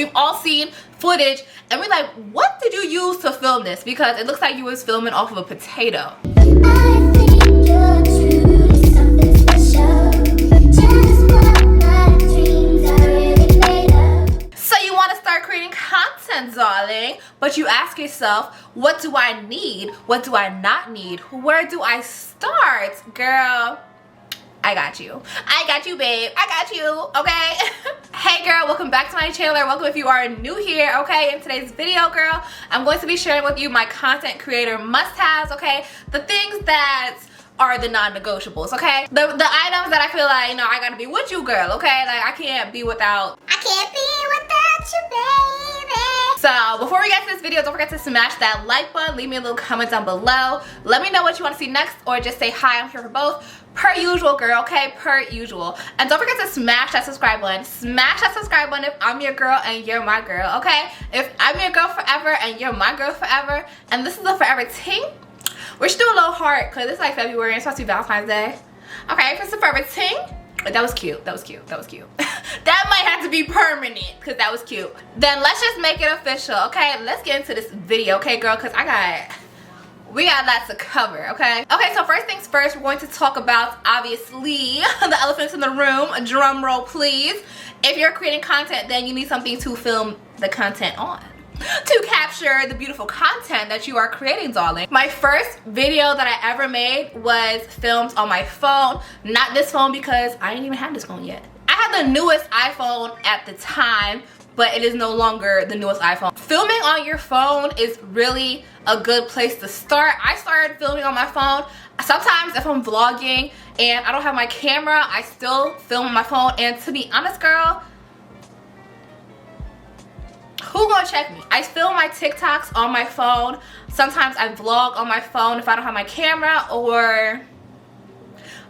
We've all seen footage and we're like, what did you use to film this? Because it looks like you was filming off of a potato. So you want to start creating content, darling, but you ask yourself, what do I need? What do I not need? Where do I start? Girl, I got you. I got you, babe. I got you, okay? Hey girl, welcome back to my channel, or welcome if you are new here, okay? In today's video, girl, I'm going to be sharing with you my content creator must-haves, okay? The things that are the non-negotiables, okay? The items that I feel like, you know, I gotta be with you, girl, okay? Like, I can't be without you, baby. So, before we get to this video, don't forget to smash that like button, leave me a little comment down below. Let me know what you want to see next, or just say hi, I'm here for both. Per usual, girl, okay? Per usual. And don't forget to smash that subscribe button. Smash that subscribe button if I'm your girl and you're my girl, okay? If I'm your girl forever and you're my girl forever, and this is a forever ting, we should do a little heart, because it's like February and it's supposed to be Valentine's Day. Okay, if it's a forever ting, that was cute, that was cute, that was cute. That might have to be permanent, because that was cute. Then let's just make it official, okay? Let's get into this video, okay, girl, because we got lots to cover, okay? Okay, so first things first, we're going to talk about, obviously, the elephants in the room. A drum roll, please. If you're creating content, then you need something to film the content on, to capture the beautiful content that you are creating, darling. My first video that I ever made was filmed on my phone. Not this phone, because I didn't even have this phone yet. I had the newest iPhone at the time, but it is no longer the newest iPhone. Filming on your phone is really a good place to start. I started filming on my phone. Sometimes if I'm vlogging and I don't have my camera, I still film on my phone. And to be honest, girl, who gonna check me? I film my TikToks on my phone. Sometimes I vlog on my phone if I don't have my camera, or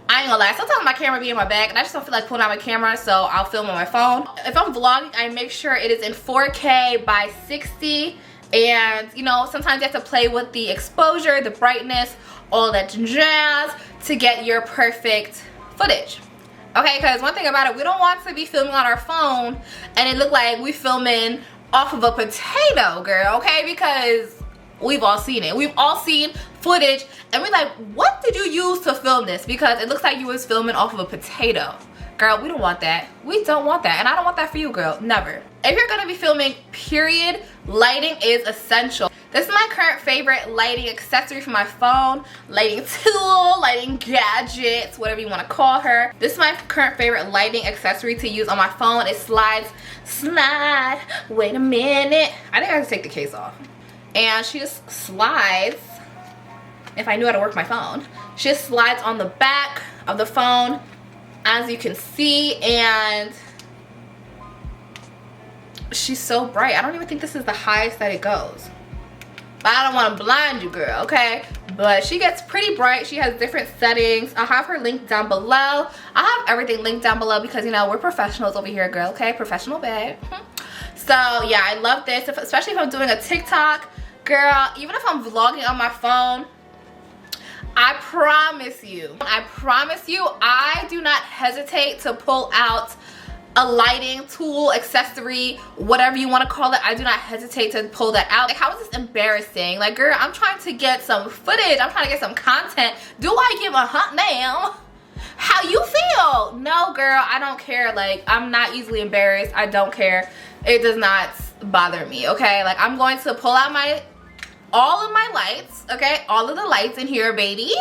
I ain't gonna lie, sometimes my camera be in my bag and I just don't feel like pulling out my camera, so I'll film on my phone. If I'm vlogging, I make sure it is in 4K by 60, and you know, sometimes you have to play with the exposure, the brightness, all that jazz to get your perfect footage. Okay, because one thing about it, we don't want to be filming on our phone and it look like we filming off of a potato, girl, okay? Because we've all seen it. We've all seen footage and we're like, what did you use to film this? Because it looks like you was filming off of a potato. Girl, we don't want that. We don't want that. And I don't want that for you, girl. Never. If you're gonna be filming, period, lighting is essential. This is my current favorite lighting accessory for my phone. Lighting tool, lighting gadgets, whatever you want to call her. This is my current favorite lighting accessory to use on my phone. It slides, wait a minute. I think I have to take the case off. And she just slides, if I knew how to work my phone, she just slides on the back of the phone, as you can see, and she's so bright. I don't even think this is the highest that it goes. But I don't want to blind you, girl, okay? But she gets pretty bright. She has different settings. I'll have her linked down below. I'll have everything linked down below because, you know, we're professionals over here, girl, okay? Professional babe. So, yeah, I love this, especially if I'm doing a TikTok. Girl, even if I'm vlogging on my phone, I promise you, I do not hesitate to pull out a lighting tool, accessory, whatever you want to call it. I do not hesitate to pull that out. Like, how is this embarrassing? Like, girl, I'm trying to get some footage. I'm trying to get some content. Do I give a hunt now? How you feel? No, girl, I don't care. Like, I'm not easily embarrassed. I don't care. It does not bother me, okay? Like, I'm going to pull out all of my lights, okay? All of the lights in here, baby.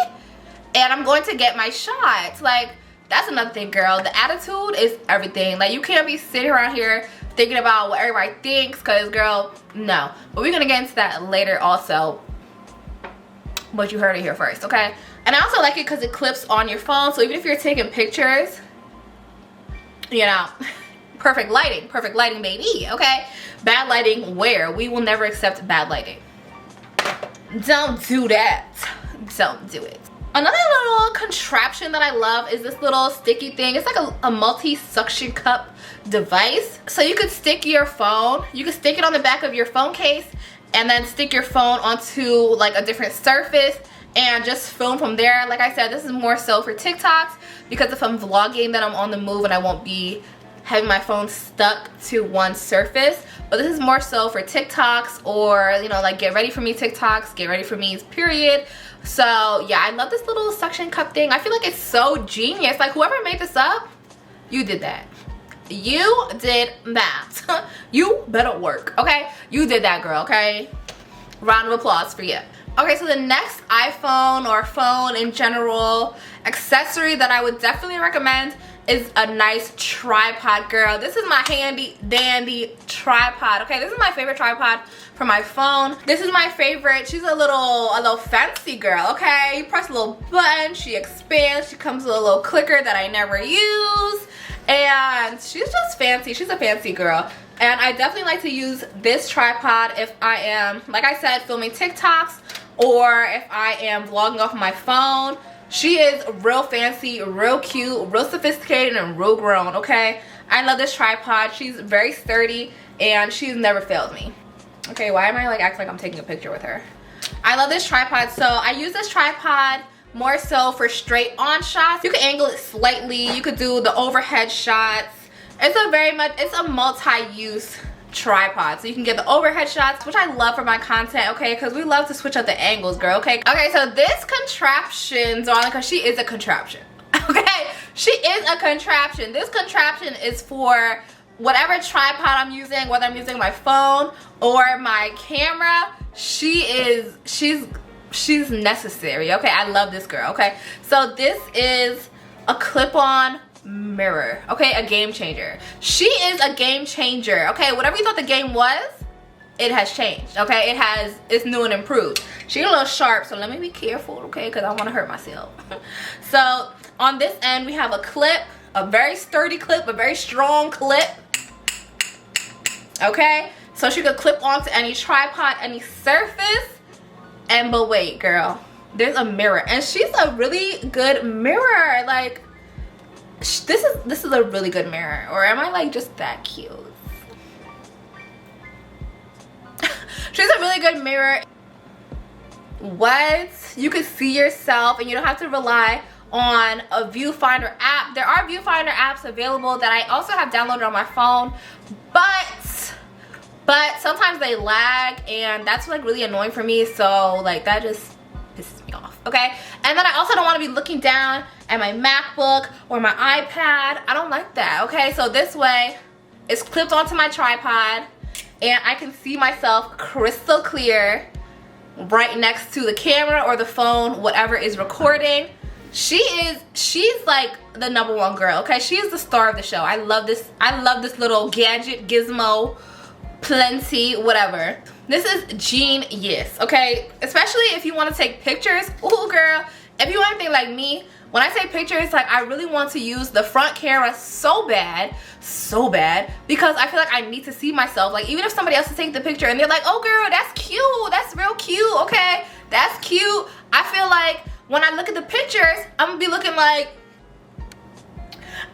And I'm going to get my shots. Like, that's another thing, girl. The attitude is everything. Like, you can't be sitting around here thinking about what everybody thinks, because, girl, no. But we're going to get into that later also. But you heard it here first, okay? And I also like it because it clips on your phone. So even if you're taking pictures, you know, perfect lighting, baby, okay? Bad lighting, where? We will never accept bad lighting. Don't do that. Don't do it. Another little contraption that I love is this little sticky thing. It's like a multi-suction cup device. So you could stick your phone, you could stick it on the back of your phone case and then stick your phone onto like a different surface and just film from there. Like I said, this is more so for TikToks, because if I'm vlogging, then I'm on the move and I won't be having my phone stuck to one surface. but this is more so for TikToks, or you know, like get ready for me TikToks, get ready for me period. So yeah, I love this little suction cup thing. I feel like it's so genius. Like whoever made this up, you did that. You did that. You better work, okay? You did that, girl, okay? Round of applause for you. Okay, so the next iPhone or phone in general accessory that I would definitely recommend is a nice tripod, girl. This is my handy dandy tripod. Okay, this is my favorite tripod for my phone. This is my favorite. She's a little fancy girl, okay? You press a little button, she expands, she comes with a little clicker that I never use, and she's just fancy. She's a fancy girl. And I definitely like to use this tripod if I am, like I said, filming TikToks, or if I am vlogging off my phone. She is real fancy, real cute, real sophisticated, and real grown, okay? I love this tripod. She's very sturdy, and she's never failed me. Okay, why am I like acting like I'm taking a picture with her? I love this tripod. So I use this tripod more so for straight on shots. You can angle it slightly. You could do the overhead shots. It's a multi-use tripod, so you can get the overhead shots, which I love for my content, okay, because we love to switch up the angles, girl, okay? Okay, so this contraption, darling, because she is a contraption, okay? She is a contraption. This contraption is for whatever tripod I'm using, whether I'm using my phone or my camera. She's necessary, okay? I love this girl, okay? So this is a clip-on mirror, okay? A game changer. She is a game changer, okay? Whatever you thought the game was, it has changed, okay? It's new and improved. She's a little sharp, so let me be careful, okay? Because I want to hurt myself. So on this end, we have a clip, a very sturdy clip, a very strong clip, okay? So she could clip onto any tripod, any surface. And but wait, girl, there's a mirror, and she's a really good mirror. Like, this is a really good mirror, or am I like just that cute? She's a really good mirror. What? You can see yourself, and you don't have to rely on a viewfinder app. There are viewfinder apps available that I also have downloaded on my phone, but sometimes they lag, and that's like really annoying for me. So like that just pisses me off, okay? And then I also don't want to be looking down at my MacBook or my iPad. I don't like that, okay? So this way, it's clipped onto my tripod, and I can see myself crystal clear right next to the camera or the phone, whatever is recording. She's like the #1 girl, okay? She is the star of the show. I love this little gadget, gizmo, plenty, whatever. This is genius, okay? Especially if you want to take pictures. Ooh, girl, if you want anything like me, when I take pictures, like I really want to use the front camera so bad, because I feel like I need to see myself. Like even if somebody else is taking the picture and they're like, oh girl, that's cute, that's real cute, okay, that's cute, I feel like when I look at the pictures, I'm gonna be looking like,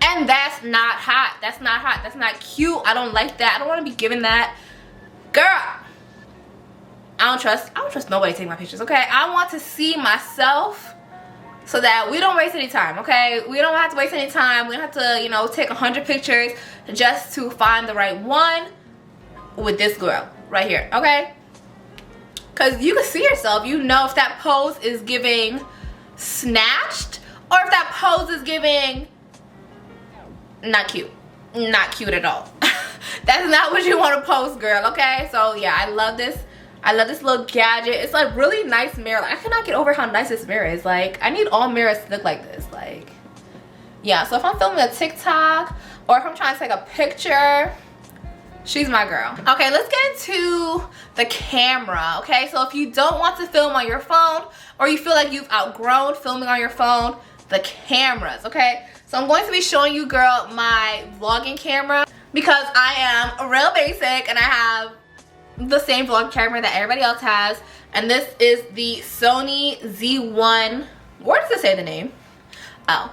and that's not hot, that's not hot, that's not cute. I don't like that. I don't want to be given that. Girl, I don't trust nobody taking my pictures, okay? I want to see myself so that we don't waste any time, okay? We don't have to waste any time. We don't have to, you know, take 100 pictures just to find the right one with this girl right here, okay? Because you can see yourself. You know if that pose is giving snatched or if that pose is giving not cute. Not cute at all. That's not what you want to post, girl, okay? So yeah, I love this. I love this little gadget. It's like really nice mirror. Like, I cannot get over how nice this mirror is. Like, I need all mirrors to look like this. Like, yeah, so if I'm filming a TikTok or if I'm trying to take a picture, she's my girl. Okay, let's get into the camera, okay? So if you don't want to film on your phone or you feel like you've outgrown filming on your phone, the cameras, okay? So I'm going to be showing you, girl, my vlogging camera because I am real basic and I have the same vlog camera that everybody else has, and this is the Sony Z1. Where does it say the name? Oh,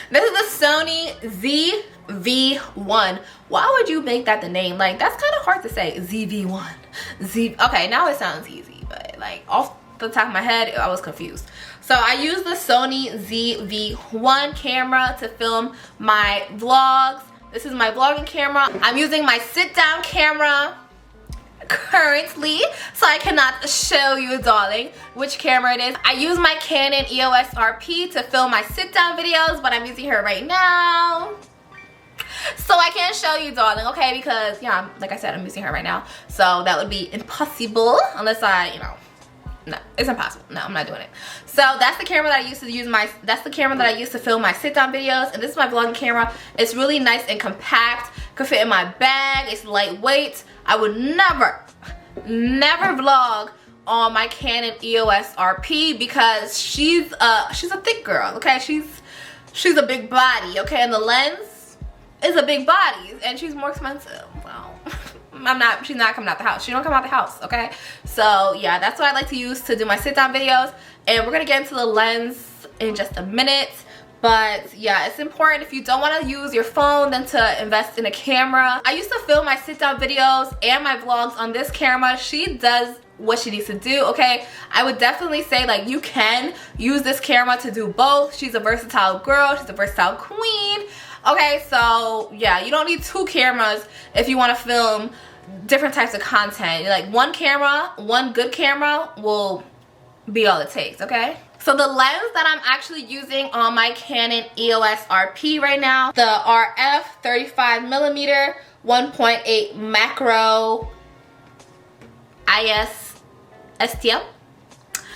this is the Sony ZV-1. Why would you make that the name? Like, that's kind of hard to say. ZV-1. Okay, now it sounds easy, but like off the top of my head, I was confused. So I use the Sony ZV-1 camera to film my vlogs. This is my vlogging camera. I'm using my sit-down camera currently, so I cannot show you, darling, which camera it is. I use my Canon EOS RP to film my sit-down videos, but I'm using her right now, so I can't show you, darling, okay? Because, yeah, like I said, I'm using her right now, so that would be impossible unless I, you know, no, it's impossible. No, I'm not doing it. So that's the camera that I used to use that's the camera that I used to film my sit-down videos, and this is my vlogging camera. It's really nice and compact, could fit in my bag, it's lightweight. I would never vlog on my Canon EOS RP because she's a thick girl, okay? She's a big body, okay? And the lens is a big body, and she's more expensive. Well, she's not coming out the house. She don't come out the house, okay? So yeah, that's what I like to use to do my sit-down videos, and we're gonna get into the lens in just a minute. But yeah, it's important, if you don't want to use your phone, then to invest in a camera. I used to film my sit-down videos and my vlogs on this camera. She does what she needs to do, okay? I would definitely say, like, you can use this camera to do both. She's a versatile girl, she's a versatile queen, okay? So yeah, you don't need two cameras if you want to film different types of content. Like, one camera, one good camera will be all it takes, okay? So the lens that I'm actually using on my Canon EOS RP right now, the RF 35mm 1.8 macro IS STM.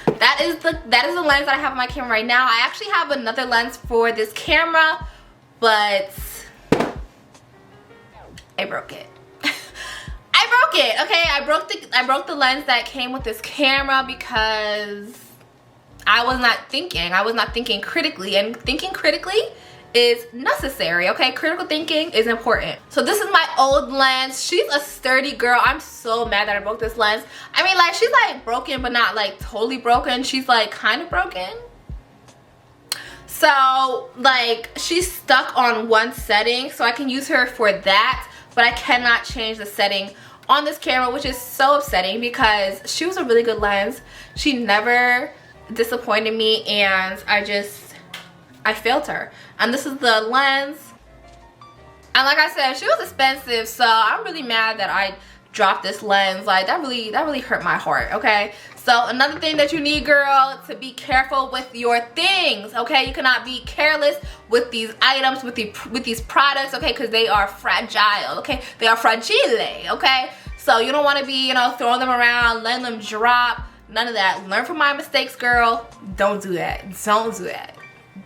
That is the lens that I have on my camera right now. I actually have another lens for this camera, but I broke it. I broke it, okay? I broke the lens that came with this camera because I was not thinking critically, and thinking critically is necessary, okay? Critical thinking is important. So this is my old lens. She's a sturdy girl. I'm so mad that I broke this lens. I mean, like, she's like broken, but not like totally broken. She's like kind of broken. So like, she's stuck on one setting, so I can use her for that, but I cannot change the setting on this camera, which is so upsetting because she was a really good lens. She never disappointed me, and I failed her. And this is the lens, and like I said, she was expensive, so I'm really mad that I dropped this lens. Like, that really hurt my heart, okay? So another thing that you need, girl, to be careful with your things, okay? You cannot be careless with these items, with these products, okay? Because they are fragile, okay? They are fragile, okay? So you don't want to be, you know, throwing them around, letting them drop. None of that. Learn from my mistakes, girl. Don't do that. Don't do that.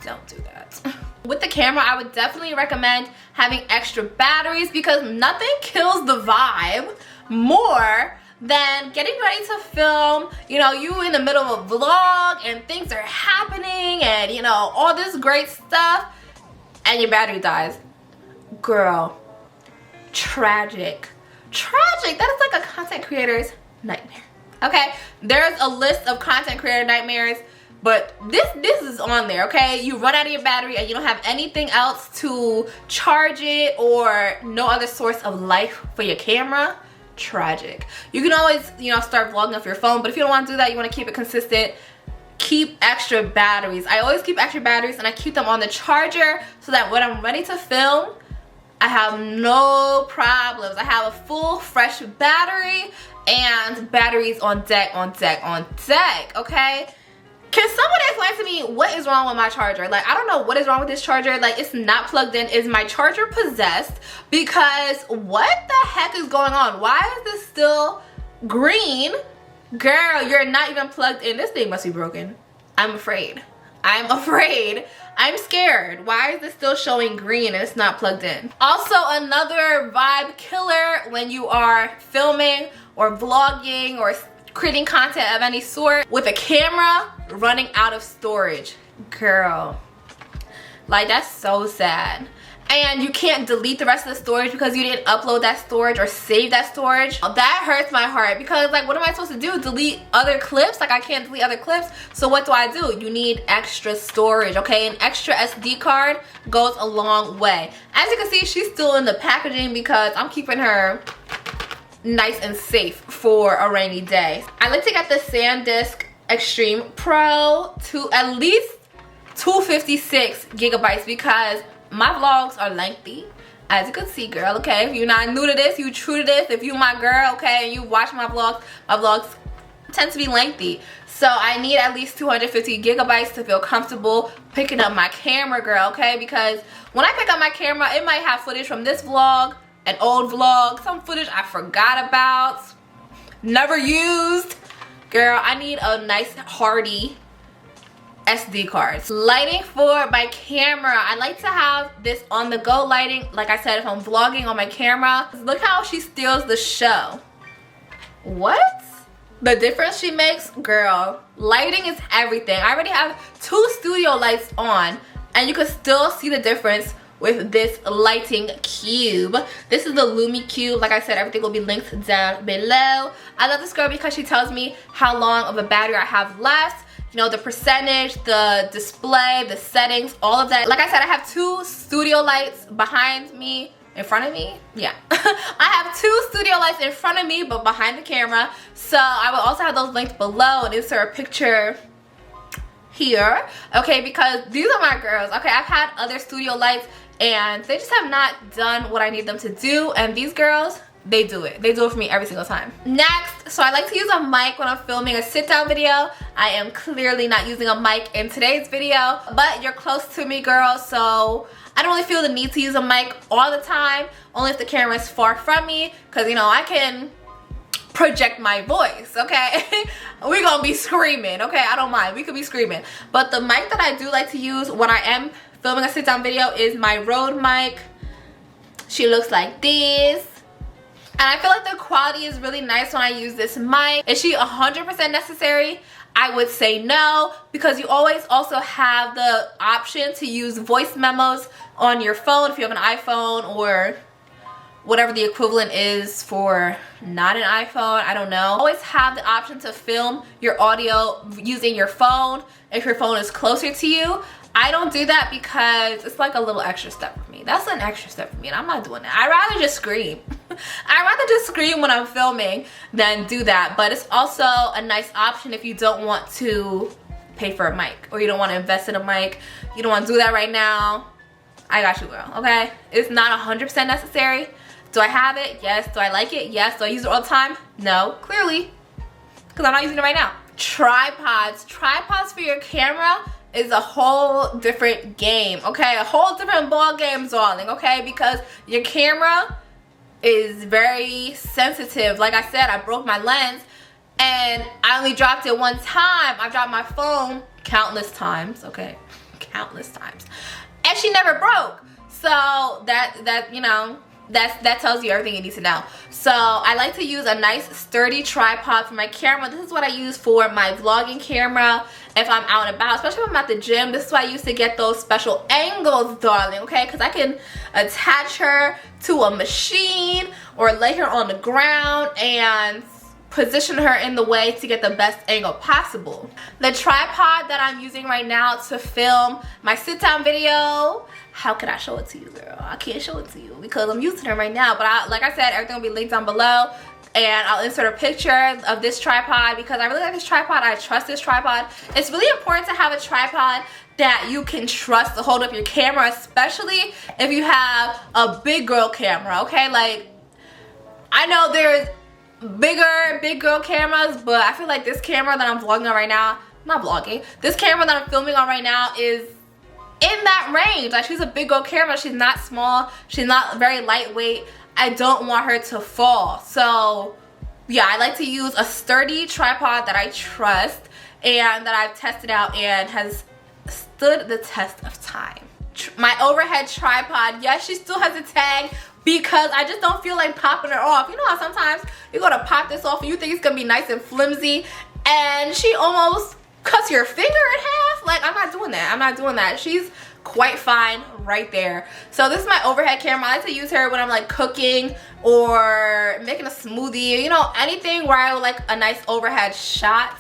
Don't do that. With the camera, I would definitely recommend having extra batteries because nothing kills the vibe more than getting ready to film, you know, you in the middle of a vlog and things are happening and, you know, all this great stuff, and your battery dies. Girl, tragic. Tragic. That is like a content creator's nightmare. Okay, there's a list of content creator nightmares, but this is on there, okay? You run out of your battery and you don't have anything else to charge it, or no other source of life for your camera. Tragic. You can always, you know, start vlogging off your phone, but if you don't want to do that, you want to keep it consistent, keep extra batteries. I always keep extra batteries, and I keep them on the charger so that when I'm ready to film, I have no problems. I have a full fresh battery and batteries on deck, okay? Can someone explain to me what is wrong with my charger? Like, I don't know what is wrong with this charger. Like, it's not plugged in. Is my charger possessed? Because what the heck is going on? Why is this still green? Girl, you're not even plugged in. This thing must be broken. I'm afraid. I'm scared. Why is this still showing green and it's not plugged in? Also, another vibe killer when you are filming or vlogging or creating content of any sort with a camera running out of storage. Girl, like, that's so sad. And you can't delete the rest of the storage because you didn't upload that storage or save that storage. That hurts my heart because, like, what am I supposed to do? Delete other clips? Like, I can't delete other clips. So what do? You need extra storage, okay? An extra SD card goes a long way. As you can see, she's still in the packaging because I'm keeping her nice and safe for a rainy day. I like to get the SanDisk Extreme Pro to at least 256 gigabytes because my vlogs are lengthy As you can see, girl, okay, if you're not new to this, you true to this, if you my girl, okay, and you watch my vlogs tend to be lengthy. So I need at least 250 gigabytes to feel comfortable picking up my camera, girl, okay? Because when I pick up my camera, it might have footage from this vlog, an old vlog, some footage I forgot about, never used. Girl, I need a nice hardy SD cards. Lighting for my camera. I like to have this on the go lighting. Like I said, if I'm vlogging on my camera. Look how she steals the show. What? The difference she makes, girl. Lighting is everything. I already have 2 studio lights on and you can still see the difference with this lighting cube. This is the Lumi cube. Like I said, everything will be linked down below. I love this girl because she tells me how long of a battery I have left. You know, the percentage, the display, the settings, all of that. Like I said, I have 2 studio lights behind me, in front of me. Yeah. I have 2 studio lights in front of me, but behind the camera. So I will also have those linked below and insert a picture here. Okay, because these are my girls. Okay, I've had other studio lights and they just have not done what I need them to do. And these girls, they do it. They do it for me every single time. Next, so I like to use a mic when I'm filming a sit down video. I am clearly not using a mic in today's video, but you're close to me, girl, so I don't really feel the need to use a mic all the time, only if the camera is far from me, because, you know, I can project my voice, okay? We're gonna be screaming, okay? I don't mind. We could be screaming. But the mic that I do like to use when I am filming a sit down video is my Rode mic. She looks like this. And I feel like the quality is really nice when I use this mic. Is she 100% necessary? I would say no, because you always also have the option to use voice memos on your phone if you have an iPhone or whatever the equivalent is for not an iPhone. I don't know. Always have the option to film your audio using your phone if your phone is closer to you. I don't do that because it's like a little extra step for me. That's an extra step for me and I'm not doing that. I'd rather just scream. I'd rather just scream when I'm filming than do that. But it's also a nice option if you don't want to pay for a mic or you don't want to invest in a mic. You don't want to do that right now. I got you, girl, okay? It's not 100% necessary. Do I have it? Yes. Do I like it? Yes. Do I use it all the time? No, clearly, because I'm not using it right now. Tripods. Tripods for your camera is a whole different game, okay? A whole different ball game, darling, okay? Because your camera is very sensitive. Like I said, I broke my lens and I only dropped it one time. I dropped my phone countless times, okay? Countless times. And she never broke. So that you know, that tells you everything you need to know. So I like to use a nice sturdy tripod for my camera. This is what I use for my vlogging camera if I'm out and about, especially if I'm at the gym. This is why I used to get those special angles, darling, okay? Because I can attach her to a machine or lay her on the ground and position her in the way to get the best angle possible. The tripod that I'm using right now to film my sit down video, how can I show it to you, girl? I can't show it to you because I'm using it right now. But like I said, everything will be linked down below. And I'll insert a picture of this tripod because I really like this tripod. I trust this tripod. It's really important to have a tripod that you can trust to hold up your camera, especially if you have a big girl camera, okay? Like, I know there's big girl cameras, but I feel like this camera that I'm vlogging on right now, not vlogging, this camera that I'm filming on right now is in that range. Like, she's a big girl camera. She's not small. She's not very lightweight. I don't want her to fall. So yeah, I like to use a sturdy tripod that I trust and that I've tested out and has stood the test of time. My overhead tripod, yes, she still has a tag because I just don't feel like popping her off. You know how sometimes you're gonna pop this off and you think it's gonna be nice and flimsy and she almost cuts your finger in half? Like, I'm not doing that. I'm not doing that. She's quite fine right there. So this is my overhead camera. I like to use her when I'm like cooking or making a smoothie, you know, anything where I would like a nice overhead shot.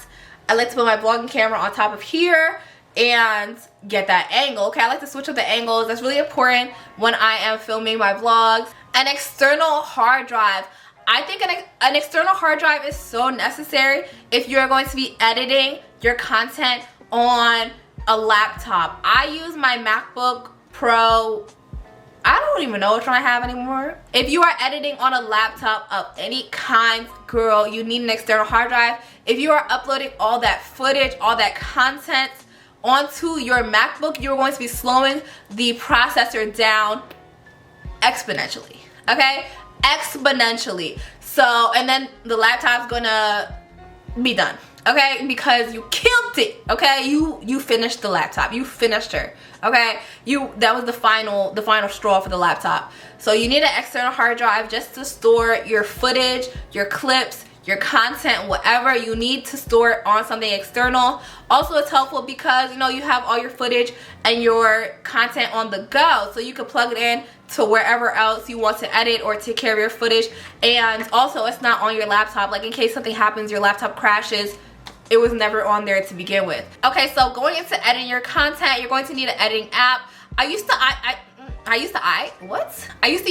I like to put my vlogging camera on top of here and get that angle, okay? I like to switch up the angles. That's really important when I am filming my vlogs. An external hard drive. I think an external hard drive is so necessary if you're going to be editing your content on a laptop. I use my MacBook Pro I don't even know which one I have anymore. If you are editing on a laptop of any kind, girl, you need an external hard drive. If you are uploading all that footage, all that content onto your MacBook, you're going to be slowing the processor down exponentially, okay? Exponentially. So, and then the laptop's gonna be done, okay? Because you killed it, okay? You finished the laptop. You finished her, okay? That was the final straw for the laptop. So you need an external hard drive just to store your footage, your clips, your content, whatever you need to store it on something external. Also, it's helpful because you know you have all your footage and your content on the go, so you can plug it in to wherever else you want to edit or take care of your footage. And also, it's not on your laptop, like in case something happens, your laptop crashes, it was never on there to begin with. Okay, so going into editing your content, you're going to need an editing app. I used to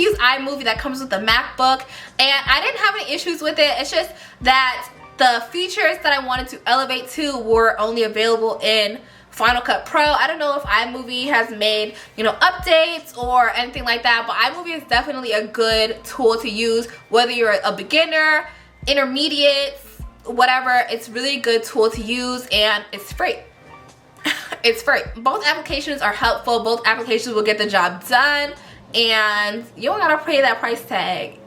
use iMovie that comes with the MacBook, and I didn't have any issues with it. It's just that the features that I wanted to elevate to were only available in Final Cut Pro. I don't know if iMovie has made, you know, updates or anything like that, but iMovie is definitely a good tool to use, whether you're a beginner, intermediate, whatever. It's really a good tool to use, and it's free. It's free. Both applications are helpful. Both applications will get the job done, and you don't gotta pay that price tag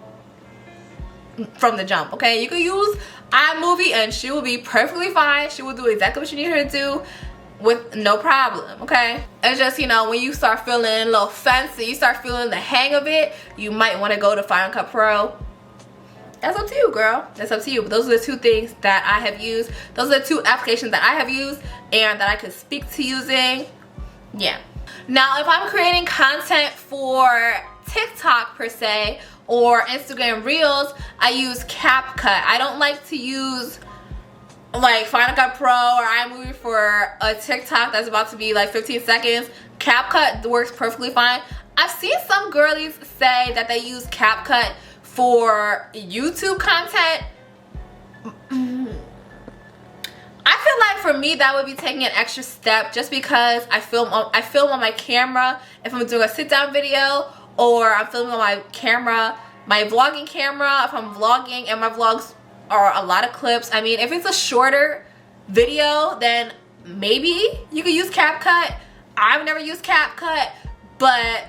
from the jump, okay? You can use iMovie and she will be perfectly fine. She will do exactly what you need her to do with no problem, okay? It's just, you know, when you start feeling a little fancy, you start feeling the hang of it, you might want to go to Final Cut Pro. That's up to you, girl. That's up to you. But those are the two things that I have used. Those are the two applications that I have used and that I could speak to using. Yeah. Now, if I'm creating content for TikTok per se or Instagram Reels, I use CapCut. I don't like to use like Final Cut Pro or iMovie for a TikTok that's about to be like 15 seconds. CapCut works perfectly fine. I've seen some girlies say that they use CapCut for YouTube content. I feel like for me that would be taking an extra step, just because I film on my camera if I'm doing a sit down video, or I'm filming on my camera, my vlogging camera if I'm vlogging, and my vlogs are a lot of clips. I mean, if it's a shorter video, then maybe you could use CapCut. I've never used CapCut, but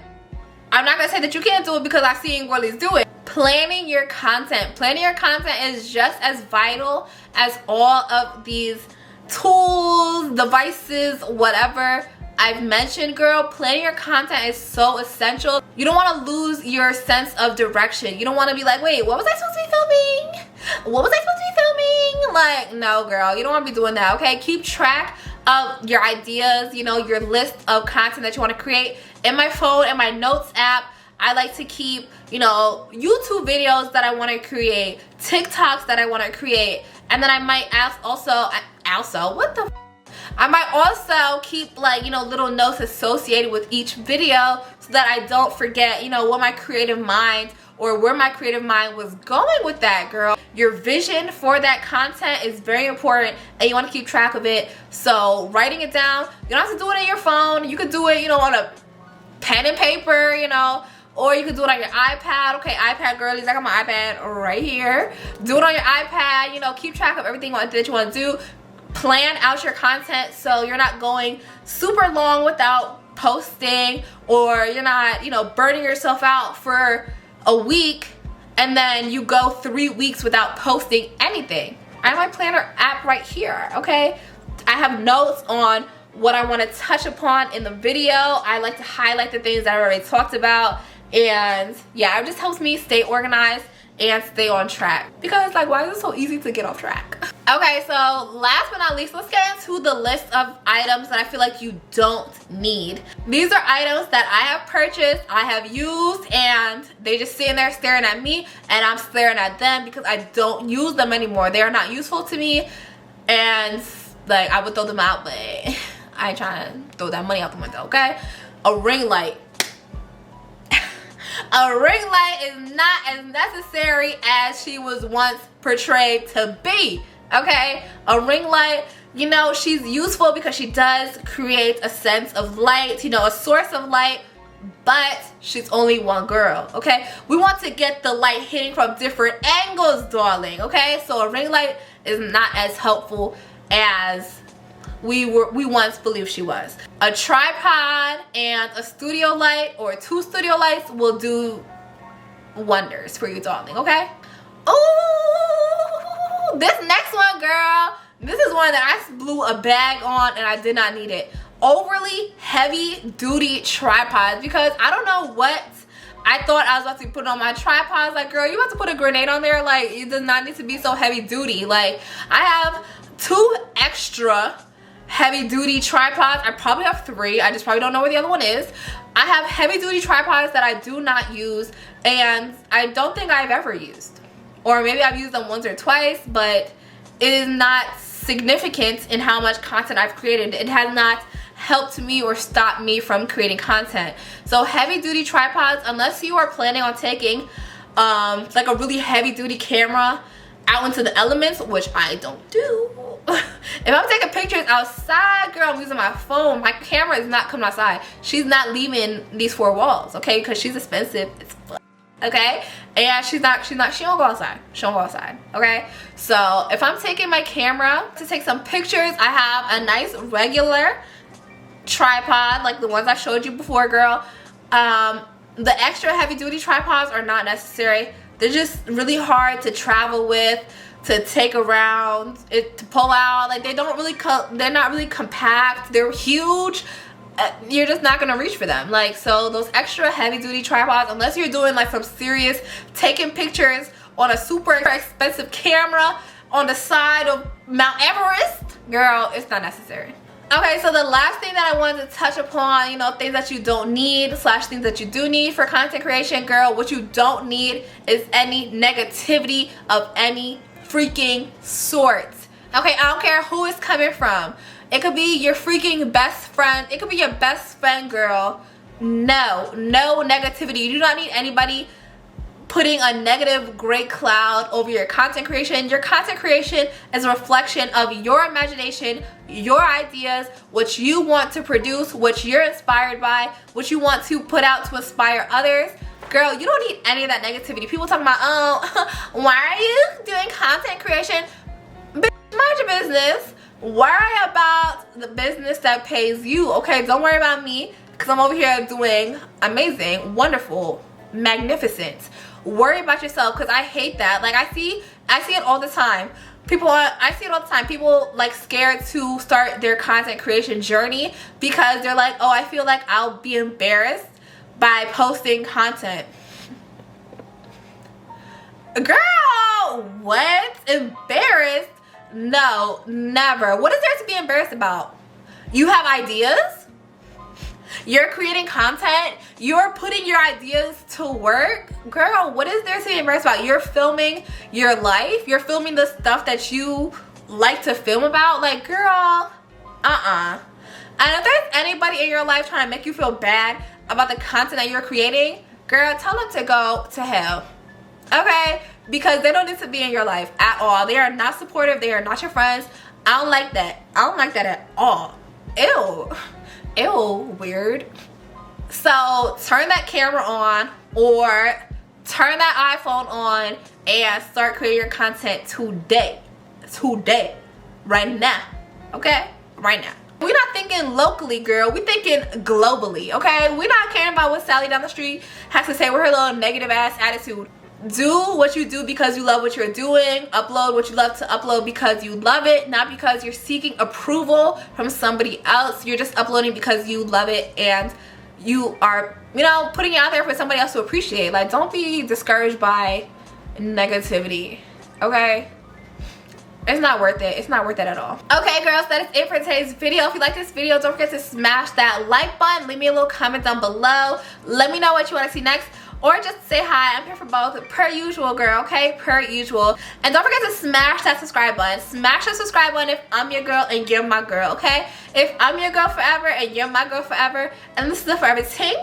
I'm not gonna say that you can't do it because I've seen girlies do it. Planning your content. Planning your content is just as vital as all of these tools, devices, whatever I've mentioned, girl. Planning your content is so essential. You don't want to lose your sense of direction. You don't want to be like, wait, what was I supposed to be filming? What was I supposed to be filming? Like, no, girl, you don't want to be doing that, okay? Keep track of your ideas, you know, your list of content that you want to create. In my phone, in my notes app, I like to keep, you know, YouTube videos that I want to create, TikToks that I want to create, and then I might I might also keep, like, you know, little notes associated with each video so that I don't forget, you know, what my creative mind or where my creative mind was going with that, girl. Your vision for that content is very important, and you want to keep track of it. So writing it down, you don't have to do it on your phone. You could do it, you know, on a pen and paper, you know, or you could do it on your iPad. Okay, iPad girlies, I got my iPad right here. Do it on your iPad, you know, keep track of everything that you want to do. Plan out your content so you're not going super long without posting, or you're not, you know, burning yourself out for a week and then you go 3 weeks without posting anything. I have my planner app right here, okay? I have notes on what I want to touch upon in the video. I like to highlight the things that I already talked about, and yeah, it just helps me stay organized and stay on track, because like, why is it so easy to get off track? Okay, so last but not least, let's get into the list of items that I feel like you don't need. These are items that I have purchased, I have used, and they just sitting there staring at me, and I'm staring at them because I don't use them anymore. They are not useful to me, and like, I would throw them out, but I ain't trying to throw that money out the window, okay? A ring light. A ring light is not as necessary as she was once portrayed to be, okay? A ring light, you know, she's useful because she does create a sense of light, you know, a source of light but she's only one girl, okay? We want to get the light hitting from different angles, darling, okay? So a ring light is not as helpful as we once believed she was. A tripod and a studio light or 2 studio lights will do wonders for you, darling, okay? Ooh, this next one, girl, this is one that I blew a bag on and I did not need it. Overly heavy duty tripods, because I don't know what I thought I was about to put on my tripods. Like, girl, you about to put a grenade on there? Like, it does not need to be so heavy duty. Like, I have 2 extra heavy duty tripods. I probably have 3. I just probably don't know where the other one is. I have heavy duty tripods that I do not use, and I don't think I've ever used, or maybe I've used them once or twice, but it is not significant in how much content I've created. It has not helped me or stopped me from creating content. So heavy duty tripods, unless you are planning on taking like a really heavy duty camera out into the elements, which I don't do. If I'm taking pictures outside, girl, I'm using my phone. My camera is not coming outside. She's not leaving these 4 walls, okay? Because she's expensive as fuck, okay? And she don't go outside. She don't go outside, okay? So if I'm taking my camera to take some pictures, I have a nice regular tripod like the ones I showed you before, girl. The extra heavy duty tripods are not necessary. They're just really hard to travel with, to take around, to pull out. Like, they're not really compact. They're huge. You're just not gonna reach for them. Like, so those extra heavy duty tripods, unless you're doing like some serious taking pictures on a super expensive camera on the side of Mount Everest, girl, it's not necessary. Okay, so the last thing that I wanted to touch upon, you know, things that you don't need / things that you do need for content creation, girl, what you don't need is any negativity of any freaking sort. Okay, I don't care who it's coming from. It could be your freaking best friend. It could be your best friend, girl. No negativity. You do not need anybody putting a negative gray cloud over your content creation. Your content creation is a reflection of your imagination, your ideas, what you want to produce, what you're inspired by, what you want to put out to inspire others. Girl, you don't need any of that negativity. People talking about, oh, why are you doing content creation? Bitch, mind your business. Worry about the business that pays you, okay? Don't worry about me, because I'm over here doing amazing, wonderful, magnificent. Worry about yourself, because I hate that. Like, I see it all the time. I see it all the time. People like scared to start their content creation journey because they're like, oh, I feel like I'll be embarrassed by posting content. Girl, what? Embarrassed? No, never. What is there to be embarrassed about? You have ideas? You're creating content, you're putting your ideas to work. Girl, what is there to be embarrassed about? You're filming your life, you're filming the stuff that you like to film about. Like, girl, and if there's anybody in your life trying to make you feel bad about the content that you're creating, girl, tell them to go to hell, okay? Because they don't need to be in your life at all. They are not supportive. They are not your friends. I don't like that. I don't like that at all. Ew, weird. So turn that camera on or turn that iPhone on and start creating your content today, right now, okay? Right now. We're not thinking locally, girl. We're thinking globally, okay? We're not caring about what Sally down the street has to say with her little negative ass attitude. Do what you do because you love what you're doing. Upload what you love to upload because you love it, not because you're seeking approval from somebody else. You're just uploading because you love it and you are, you know, putting it out there for somebody else to appreciate. Like, don't be discouraged by negativity, okay? It's not worth it. It's not worth it at all. Okay, girls, that is it for today's video. If you like this video, don't forget to smash that like button. Leave me a little comment down below. Let me know what you want to see next. Or just say hi. I'm here for both, per usual, girl, okay? Per usual. And don't forget to smash that subscribe button. Smash the subscribe button if I'm your girl and you're my girl, okay? If I'm your girl forever and you're my girl forever, and this is the forever ting,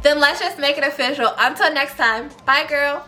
then let's just make it official. Until next time, bye, girl.